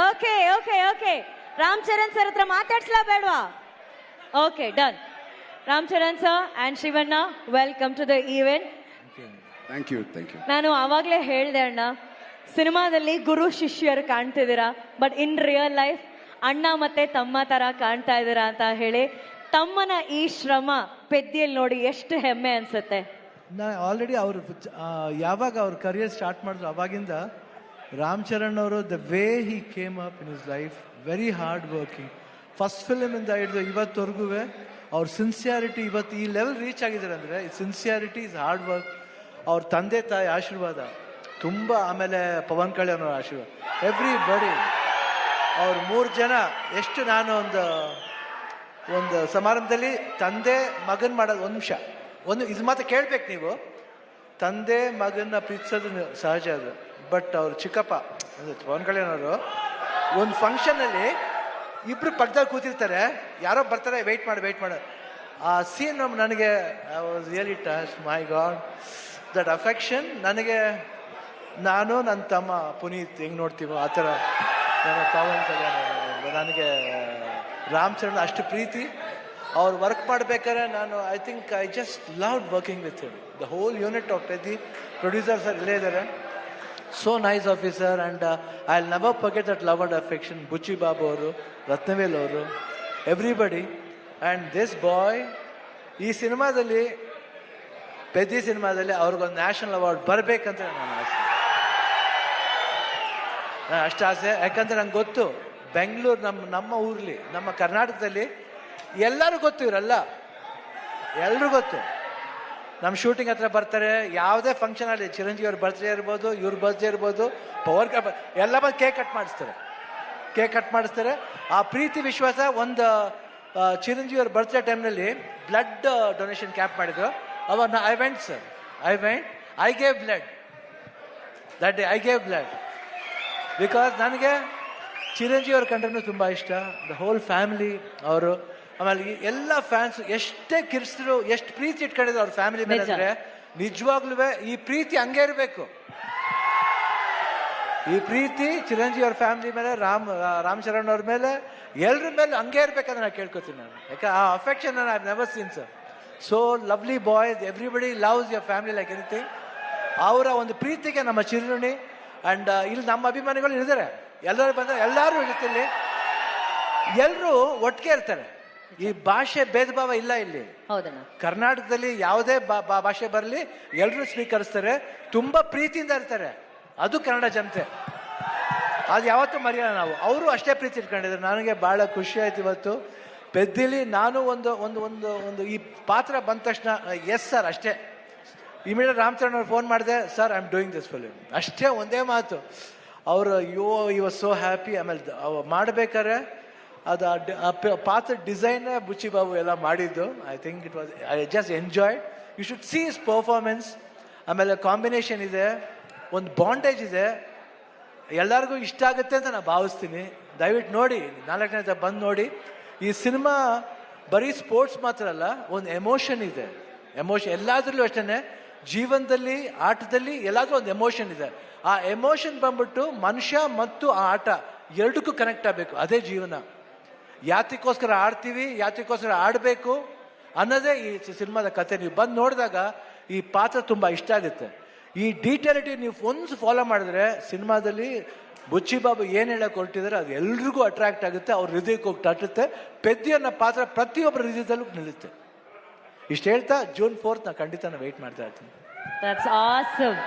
Okay okay okay Ram Charan sir ಹತ್ರ ಮಾತಾಡ್ಸ್ಲಾ ಬೇಡವಾ? Okay done. Ram Charan sir and Shivanna, welcome to the event. Thank you. ನಾನು ಆವಾಗಲೇ ಹೇಳಿದೆ ಅಣ್ಣ, ಸಿನಿಮಾದಲ್ಲಿ ಗುರು ಶಿಷ್ಯರು ಕಾಣ್ತಿದ್ದೀರಾ, ಬಟ್ ಇನ್ ರಿಯಲ್ ಲೈಫ್ ಅಣ್ಣ ಮತ್ತೆ ತಮ್ಮ ತರ ಕಾಣ್ತಾ ಇದ್ದೀರಾ ಅಂತ ಹೇಳಿ ತಮ್ಮನ ಈ ಶ್ರಮ ಪೆದ್ದಿಯಲ್ಲಿ ನೋಡಿ ಎಷ್ಟು ಹೆಮ್ಮೆ ಅನ್ಸುತ್ತೆ. ನಾ ಆಲ್ರೆಡಿ ಅವರು ಯಾವಾಗ ಅವ್ರ ಕರಿಯರ್ ಸ್ಟಾರ್ಟ್ ಮಾಡಿದ್ರು ಅವಾಗಿಂದ ರಾಮ್ ಚರಣ್ ಅವರು the way he came up in his life, very hard working. First ಫಿಲ್ಮಿಂದ ಹಿಡಿದು ಇವತ್ತವರೆಗೂ ಅವ್ರ ಸಿನ್ಸಿಯಾರಿಟಿ ಇವತ್ತು ಈ ಲೆವೆಲ್ ರೀಚ್ ಆಗಿದ್ದಾರೆ ಅಂದರೆ ಸಿನ್ಸಿಯಾರಿಟಿ ಇಸ್ ಹಾರ್ಡ್ ವರ್ಕ್. ಅವ್ರ ತಂದೆ ತಾಯಿ ಆಶೀರ್ವಾದ ತುಂಬ, ಆಮೇಲೆ ಪವನ್ ಕಲ್ಯಾಣ್ ಅವ್ರ ಆಶೀರ್ವಾದ, ಎವ್ರಿ ಬಡಿ. ಅವ್ರು 3 ಜನ ಎಷ್ಟು ನಾನು ಒಂದು ಸಮಾರಂಭದಲ್ಲಿ ತಂದೆ ಮಗನ್ ಮಾಡೋದು, ಒಂದು ನಿಮಿಷ ಇದು ಮಾತ್ರ ಕೇಳ್ಬೇಕು ನೀವು. ತಂದೆ ಮಗನ್ನ ಪ್ರೀತಿಸೋದು ಸಹಜ ಅದು, ಬಟ್ ಅವ್ರು ಚಿಕ್ಕಪ್ಪ ಪವನ್ ಕಲ್ಯಾಣ್ ಅವರು ಒಂದು ಫಂಕ್ಷನಲ್ಲಿ ಇಬ್ರು ಪಕ್ಕದಲ್ಲಿ ಕೂತಿರ್ತಾರೆ, ಯಾರೋ ಬರ್ತಾರೆ, ವೆಯ್ಟ್ ಮಾಡು. ಆ ಸೀನ್ ನನಗೆ was really touch. My god, that affection ನನಗೆ, ನಾನು ನನ್ನ ತಮ್ಮ ಪುನೀತ್ ಹೆಂಗೆ ನೋಡ್ತೀವೋ ಆ ಥರ ನನ್ನ ಪವನ್ ಕಲ್ಯಾಣ್ ನನಗೆ ರಾಮ್ ಚರಣ್ ಅಷ್ಟು ಪ್ರೀತಿ. ಅವ್ರು ವರ್ಕ್ ಮಾಡ್ಬೇಕಾದ್ರೆ ನಾನು I just love working with him. The whole unit of Peddi producer sir ಇಲ್ಲೇ ಇದ್ದಾರೆ. So nice officer and I will never forget that love and affection. Buchi Babu ಅವರು, ರತ್ನವೇಲ್ ಅವರು, ಎವ್ರಿಬಡಿ. ಆ್ಯಂಡ್ ದಿಸ್ ಬಾಯ್ ಈ ಸಿನಿಮಾದಲ್ಲಿ, ಪೆದ್ದಿ ಸಿನಿಮಾದಲ್ಲಿ ಅವ್ರಿಗೊಂದು ನ್ಯಾಷನಲ್ ಅವಾರ್ಡ್ ಬರಬೇಕಂತ ನಾನು ಅಷ್ಟು ಆಸೆ. ಯಾಕಂದರೆ ನಂಗೆ ಗೊತ್ತು, ಬೆಂಗಳೂರು ನಮ್ಮ ಊರಲ್ಲಿ, ನಮ್ಮ ಕರ್ನಾಟಕದಲ್ಲಿ ಎಲ್ಲರೂ ಗೊತ್ತು, ಇವರೆಲ್ಲ ಎಲ್ಲರೂ ಗೊತ್ತು. ನಮ್ಮ ಶೂಟಿಂಗ್ ಹತ್ರ ಬರ್ತಾರೆ, ಯಾವುದೇ ಫಂಕ್ಷನ್ ಅಲ್ಲಿ, ಚಿರಂಜೀವಿ ಅವ್ರ ಬರ್ತ್ಡೇ ಇರ್ಬೋದು, ಇವ್ರ ಬರ್ತ್ಡೇ ಇರ್ಬೋದು, ಪವರ್ ಎಲ್ಲ ಬಂದು ಕೇಕ್ ಕಟ್ ಮಾಡಿಸ್ತಾರೆ. ಆ ಪ್ರೀತಿ ವಿಶ್ವಾಸ. ಒಂದು ಚಿರಂಜೀವಿ ಅವ್ರ ಬರ್ತ್ಡೇ ಟೈಮ್ನಲ್ಲಿ ಬ್ಲಡ್ ಡೊನೇಷನ್ ಕ್ಯಾಂಪ್ ಮಾಡಿದ್ರು. ಅವಾಗ I went, I gave blood that day. I gave blood because ನನಗೆ ಚಿರಂಜೀವಿ ಅವ್ರ ಕಂಡ್ರೂ ತುಂಬ ಇಷ್ಟ. ದ ಹೋಲ್ ಫ್ಯಾಮಿಲಿ ಅವರು, ಆಮೇಲೆ ಎಲ್ಲ ಫ್ಯಾನ್ಸ್ ಎಷ್ಟೇ ಕಿರ್ಸಿದ್ರು, ಎಷ್ಟು ಪ್ರೀತಿ ಇಟ್ಕೊಂಡಿದ್ರು ಅವ್ರ ಫ್ಯಾಮಿಲಿ ಮೇಲೆ ಅಂದರೆ ನಿಜವಾಗ್ಲೂ ಈ ಪ್ರೀತಿ ಹಂಗೆ ಇರಬೇಕು. ಈ ಪ್ರೀತಿ ಚಿರಂಜೀವಿ ಅವ್ರ ಫ್ಯಾಮಿಲಿ ಮೇಲೆ, ರಾಮ್ ಚರಣ್ ಅವ್ರ ಮೇಲೆ, ಎಲ್ಲರ ಮೇಲೆ ಹಂಗೆ ಇರ್ಬೇಕಂದ್ರೆ ನಾನು ಕೇಳ್ಕೊತೀನಿ ನಾನು. ಯಾಕೆ ಆ affection I have never seen sir. So lovely boys, everybody loves your family like anything. ಅವರ ಒಂದು ಪ್ರೀತಿಗೆ ನಮ್ಮ ಚಿರುಣಿ. ಆ್ಯಂಡ್ ಇಲ್ಲಿ ನಮ್ಮ ಅಭಿಮಾನಿಗಳು ಇದ್ದಾರೆ, ಎಲ್ಲರೂ ಬಂದರೆ ಎಲ್ಲರೂ ಇರುತ್ತೆ ಇಲ್ಲಿ, ಎಲ್ಲರೂ ಒಟ್ಟಿಗೆ ಇರ್ತಾರೆ. ಈ ಭಾಷೆ ಭೇದ ಭಾವ ಇಲ್ಲ ಇಲ್ಲಿ. ಕರ್ನಾಟಕದಲ್ಲಿ ಯಾವುದೇ ಭಾಷೆ ಬರಲಿ ಎಲ್ಲರೂ ಸ್ವೀಕರಿಸ್ತಾರೆ, ತುಂಬಾ ಪ್ರೀತಿಯಿಂದ ಇರ್ತಾರೆ. ಅದು ಕನ್ನಡ ಜನತೆ, ಅದು ಯಾವತ್ತೂ ಮರೆಯೋಣ ನಾವು. ಅವರು ಅಷ್ಟೇ ಪ್ರೀತಿ ಇಟ್ಕೊಂಡಿದ್ದಾರೆ. ನನಗೆ ಬಹಳ ಖುಷಿ ಆಯ್ತು ಇವತ್ತು ಪೆದ್ದಿಲಿ. ನಾನು ಒಂದು ಈ ಪಾತ್ರ ಬಂದ ತಕ್ಷಣ ಎಸ್ ಸರ್ ಅಷ್ಟೇ. ಇಮಿಡಿಯೇಟ್ ರಾಮ್ ಚರಣ್ ಅವ್ರು ಫೋನ್ ಮಾಡಿದೆ, sir I am doing this film, ಅಷ್ಟೇ ಒಂದೇ ಮಾತು. ಅವರು ಯು ವಾಸ್ ಸೋ ಹ್ಯಾಪಿ. ಆಮೇಲೆ ಮಾಡ್ಬೇಕಾದ್ರೆ ಅದು ಪಾತ್ರ ಡಿಸೈನ್ ಬುಚ್ಚಿ ಬಾಬು ಎಲ್ಲ ಮಾಡಿದ್ದು. I think it was, I just enjoyed. You should see his performance. ಆಮೇಲೆ ಕಾಂಬಿನೇಷನ್ ಇದೆ, ಒಂದು ಬಾಂಡೇಜ್ ಇದೆ, ಎಲ್ಲರಿಗೂ ಇಷ್ಟ ಆಗುತ್ತೆ ಅಂತ ನಾನು ಭಾವಿಸ್ತೀನಿ. ದಯವಿಟ್ಟು ನೋಡಿ, 4ನೇ ತಾರೀಕು ಬಂದು ನೋಡಿ. ಈ ಸಿನಿಮಾ ಬರೀ ಸ್ಪೋರ್ಟ್ಸ್ ಮಾತ್ರ ಅಲ್ಲ, ಒಂದು ಎಮೋಷನ್ ಇದೆ. ಎಮೋಷನ್ ಎಲ್ಲಾದ್ರಲ್ಲೂ ಅಷ್ಟೇ, ಜೀವನದಲ್ಲಿ, ಆಟದಲ್ಲಿ ಎಲ್ಲಾದ್ರೂ ಒಂದು ಎಮೋಷನ್ ಇದೆ. ಆ ಎಮೋಷನ್ ಬಂದ್ಬಿಟ್ಟು ಮನುಷ್ಯ ಮತ್ತು ಆ ಆಟ ಎರಡಕ್ಕೂ ಕನೆಕ್ಟ್ ಆಗಬೇಕು. ಅದೇ ಜೀವನ. ಯಾತಕ್ಕೋಸ್ಕರ ಆಡ್ತೀವಿ, ಯಾತಕ್ಕೋಸ್ಕರ ಆಡಬೇಕು ಅನ್ನೋದೇ ಈ ಸಿನಿಮಾದ ಕತೆ. ನೀವು ಬಂದು ನೋಡಿದಾಗ ಈ ಪಾತ್ರ ತುಂಬ ಇಷ್ಟ ಆಗುತ್ತೆ. ಈ ಡೀಟೇಲಿಟಿ ನೀವು ಒಂದು ಫಾಲೋ ಮಾಡಿದ್ರೆ ಸಿನಿಮಾದಲ್ಲಿ ಬುಚ್ಚಿ ಬಾಬು ಏನು ಹೇಳಕ್ಕೆ ಹೊರಟಿದ್ದಾರೆ ಅದು ಎಲ್ರಿಗೂ ಅಟ್ರಾಕ್ಟ್ ಆಗುತ್ತೆ, ಅವ್ರ ಹೃದಯಕ್ಕೆ ಹೋಗಿ ತಟ್ಟುತ್ತೆ. ಪೆದ್ದಿ ಅನ್ನೋ ಪಾತ್ರ ಪ್ರತಿಯೊಬ್ಬರ ಹೃದಯದಲ್ಲೂ ನಿಲ್ಲುತ್ತೆ. ಇಷ್ಟು ಹೇಳ್ತಾ June 4th ನಾನು ಖಂಡಿತ ವೆಯ್ಟ್ ಮಾಡ್ತಾ ಇರ್ತೀನಿ. That's awesome.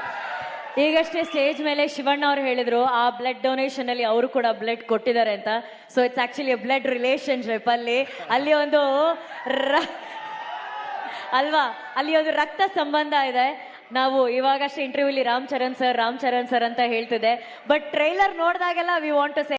ಈಗಷ್ಟೇ ಸ್ಟೇಜ್ ಮೇಲೆ ಶಿವಣ್ಣ ಅವರು ಹೇಳಿದ್ರು ಆ ಬ್ಲಡ್ ಡೊನೇಷನ್ ಅಲ್ಲಿ ಅವರು ಕೂಡ ಬ್ಲಡ್ ಕೊಟ್ಟಿದ್ದಾರೆ ಅಂತ. So it's actually blood relationship. ಅಲ್ಲಿ ಒಂದು ಅಲ್ವಾ, ಅಲ್ಲಿ ಒಂದು ರಕ್ತ ಸಂಬಂಧ ಇದೆ. ನಾವು ಇವಾಗಷ್ಟೇ ಇಂಟರ್ವ್ಯೂಲಿ ರಾಮ್ ಚರಣ್ ಸರ್ ಅಂತ ಹೇಳ್ತಿದ್ದೆ, ಬಟ್ ಟ್ರೈಲರ್ ನೋಡಿದಾಗೆಲ್ಲ ವಿ ವಾಂಟ್ ಟು ಸೇ